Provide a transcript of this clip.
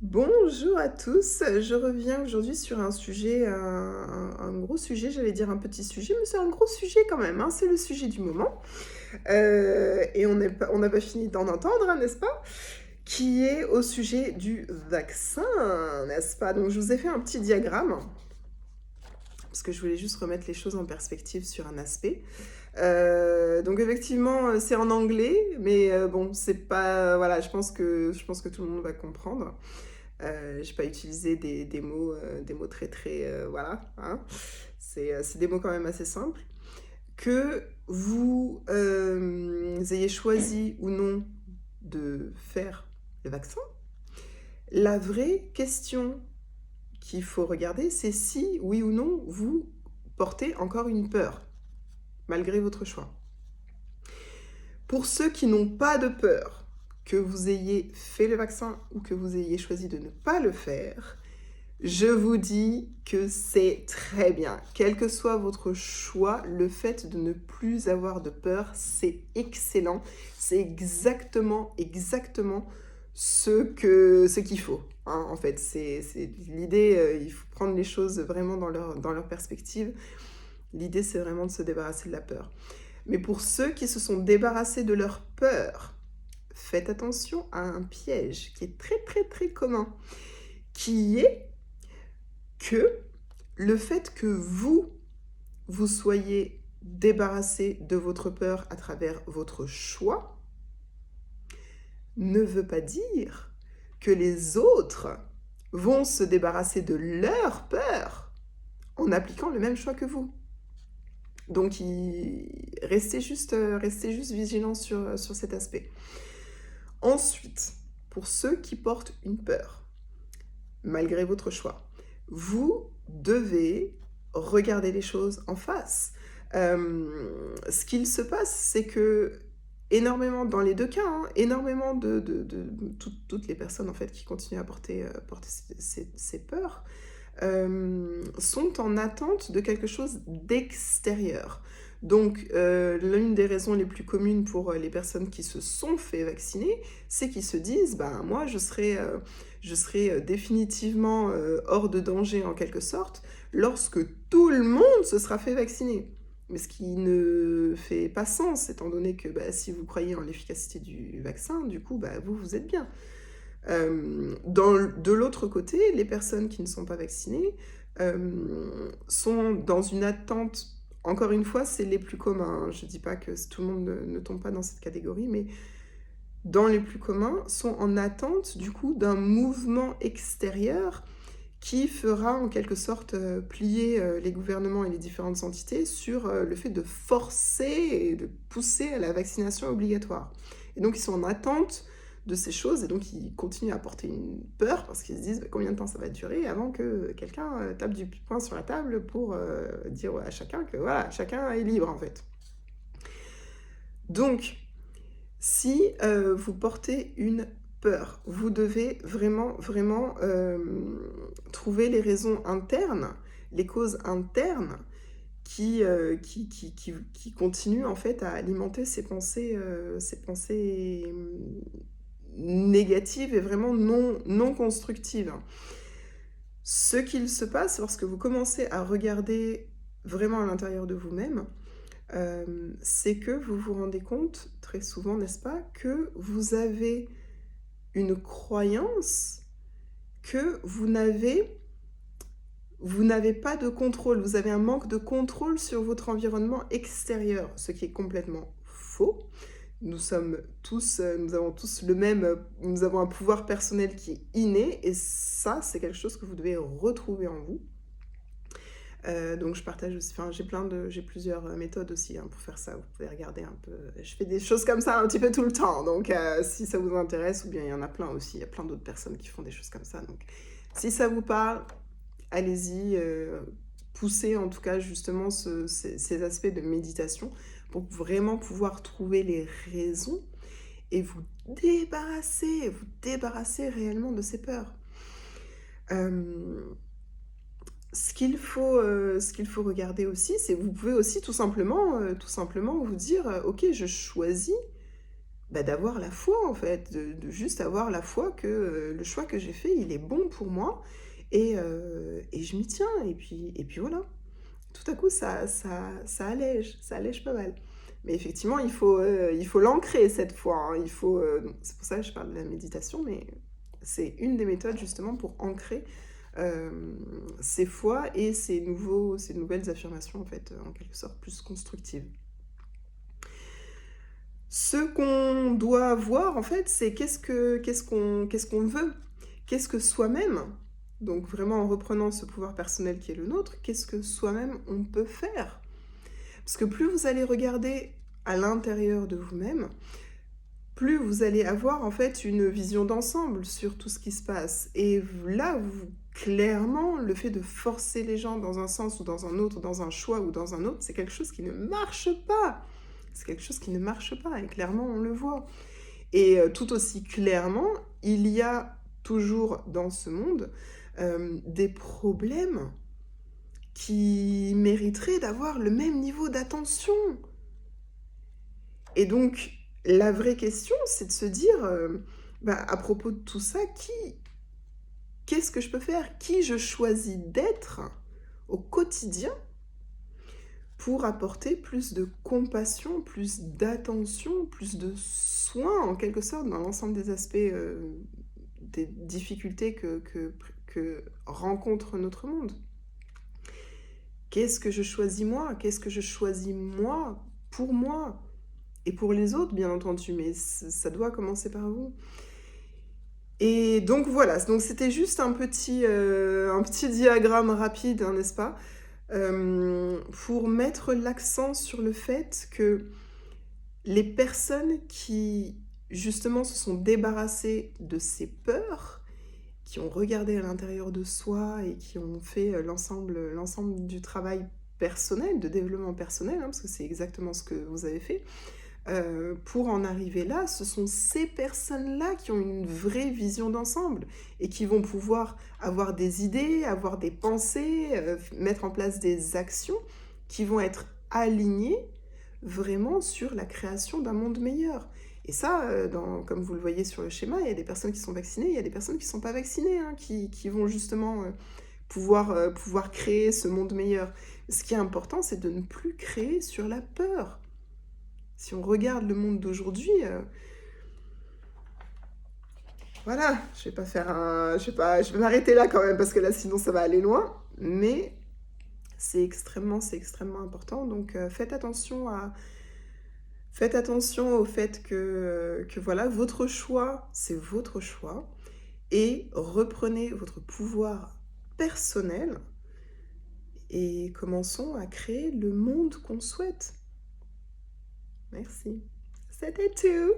Bonjour à tous, je reviens aujourd'hui sur un sujet, un gros sujet, j'allais dire un petit sujet, mais c'est un gros sujet quand même, hein, c'est le sujet du moment. Et on n'a pas fini d'en entendre, hein, n'est-ce pas? Qui est au sujet du vaccin, n'est-ce pas? Donc je vous ai fait un petit diagramme, parce que je voulais juste remettre les choses en perspective sur un aspect. Donc effectivement, c'est en anglais, mais bon, c'est pas voilà, je pense que tout le monde va comprendre. J'ai pas utilisé des mots très très voilà, hein. C'est des mots quand même assez simples. Que vous ayez choisi ou non de faire le vaccin, la vraie question qu'il faut regarder, c'est si oui ou non vous portez encore une peur, malgré votre choix. Pour ceux qui n'ont pas de peur, que vous ayez fait le vaccin ou que vous ayez choisi de ne pas le faire, je vous dis que c'est très bien. Quel que soit votre choix, le fait de ne plus avoir de peur, c'est excellent. C'est exactement ce qu'il faut, hein, en fait. C'est l'idée, il faut prendre les choses vraiment dans leur perspective. L'idée, c'est vraiment de se débarrasser de la peur. Mais pour ceux qui se sont débarrassés de leur peur, faites attention à un piège qui est très commun, qui est que le fait que vous soyez débarrassé de votre peur à travers votre choix ne veut pas dire que les autres vont se débarrasser de leur peur en appliquant le même choix que vous. Donc, restez juste vigilant sur cet aspect. Ensuite, pour ceux qui portent une peur, malgré votre choix, vous devez regarder les choses en face. Ce qu'il se passe, c'est que énormément, dans les deux cas, hein, énormément toutes les personnes en fait qui continuent à porter ces peurs sont en attente de quelque chose d'extérieur. Donc, l'une des raisons les plus communes pour les personnes qui se sont fait vacciner, c'est qu'ils se disent, ben moi je serai définitivement hors de danger en quelque sorte lorsque tout le monde se sera fait vacciner. Mais ce qui ne fait pas sens, étant donné que bah, si vous croyez en l'efficacité du vaccin, du coup, bah, vous êtes bien. De l'autre côté, les personnes qui ne sont pas vaccinées sont dans une attente, encore une fois, c'est les plus communs, hein. Je ne dis pas que tout le monde ne tombe pas dans cette catégorie, mais dans les plus communs, sont en attente du coup d'un mouvement extérieur qui fera en quelque sorte plier les gouvernements et les différentes entités sur le fait de forcer et de pousser à la vaccination obligatoire. Et donc ils sont en attente de ces choses et donc ils continuent à porter une peur parce qu'ils se disent bah, combien de temps ça va durer avant que quelqu'un tape du poing sur la table pour dire à chacun que voilà, chacun est libre en fait. Donc, si vous portez une peur, vous devez vraiment trouver les raisons internes, les causes internes qui continuent en fait à alimenter ces pensées négatives et vraiment non constructives. Ce qu'il se passe lorsque vous commencez à regarder vraiment à l'intérieur de vous-même, c'est que vous vous rendez compte, très souvent, n'est-ce pas, que vous avez une croyance que vous n'avez pas de contrôle, vous avez un manque de contrôle sur votre environnement extérieur, ce qui est complètement faux. Nous avons tous nous avons un pouvoir personnel qui est inné, et ça, c'est quelque chose que vous devez retrouver en vous. Donc je partage aussi, enfin j'ai plusieurs méthodes aussi hein, pour faire ça. Vous pouvez regarder un peu. Je fais des choses comme ça un petit peu tout le temps. Donc si ça vous intéresse, ou bien il y en a plein aussi. Il y a plein d'autres personnes qui font des choses comme ça. Donc si ça vous parle, allez-y. Poussez en tout cas justement ces aspects de méditation pour vraiment pouvoir trouver les raisons et vous débarrasser réellement de ces peurs. Ce qu'il faut regarder aussi, c'est vous pouvez aussi tout simplement vous dire, ok, je choisis bah, d'avoir la foi en fait, de juste avoir la foi que, le choix que j'ai fait, il est bon pour moi et je m'y tiens et puis voilà. Tout à coup ça allège pas mal. Mais effectivement, il faut l'ancrer cette foi, hein. Donc c'est pour ça que je parle de la méditation, mais c'est une des méthodes justement pour ancrer, ses foi et ces nouvelles affirmations en fait, en quelque sorte plus constructives. Ce qu'on doit voir en fait, c'est qu'est-ce qu'on veut? Qu'est-ce que soi-même, donc vraiment en reprenant ce pouvoir personnel qui est le nôtre, qu'est-ce que soi-même on peut faire? Parce que plus vous allez regarder à l'intérieur de vous-même, plus vous allez avoir en fait une vision d'ensemble sur tout ce qui se passe. Et là, clairement, le fait de forcer les gens dans un sens ou dans un autre, dans un choix ou dans un autre, c'est quelque chose qui ne marche pas. C'est quelque chose qui ne marche pas et clairement on le voit. Et tout aussi clairement, il y a toujours dans ce monde des problèmes qui mériteraient d'avoir le même niveau d'attention. Et donc, la vraie question, c'est de se dire, bah, à propos de tout ça, qu'est-ce que je peux faire? Qui je choisis d'être au quotidien pour apporter plus de compassion, plus d'attention, plus de soin, en quelque sorte, dans l'ensemble des aspects, des difficultés que rencontre notre monde. Qu'est-ce que je choisis moi? Qu'est-ce que je choisis moi, pour moi? Et pour les autres, bien entendu, mais ça doit commencer par vous. Et donc voilà, donc c'était juste un petit diagramme rapide, hein, n'est-ce pas? Pour mettre l'accent sur le fait que les personnes qui, justement, se sont débarrassées de ces peurs, qui ont regardé à l'intérieur de soi et qui ont fait l'ensemble du travail personnel, de développement personnel, hein, parce que c'est exactement ce que vous avez fait, pour en arriver là, ce sont ces personnes-là qui ont une vraie vision d'ensemble et qui vont pouvoir avoir des idées, avoir des pensées, mettre en place des actions qui vont être alignées vraiment sur la création d'un monde meilleur. Et ça, comme vous le voyez sur le schéma, il y a des personnes qui sont vaccinées, il y a des personnes qui ne sont pas vaccinées, hein, qui vont justement pouvoir créer ce monde meilleur. Ce qui est important, c'est de ne plus créer sur la peur. Si on regarde le monde d'aujourd'hui, voilà, je vais m'arrêter là quand même parce que là sinon ça va aller loin, mais c'est extrêmement important. Donc faites attention au fait que voilà, votre choix, c'est votre choix et reprenez votre pouvoir personnel et commençons à créer le monde qu'on souhaite. Merci. C'était tout.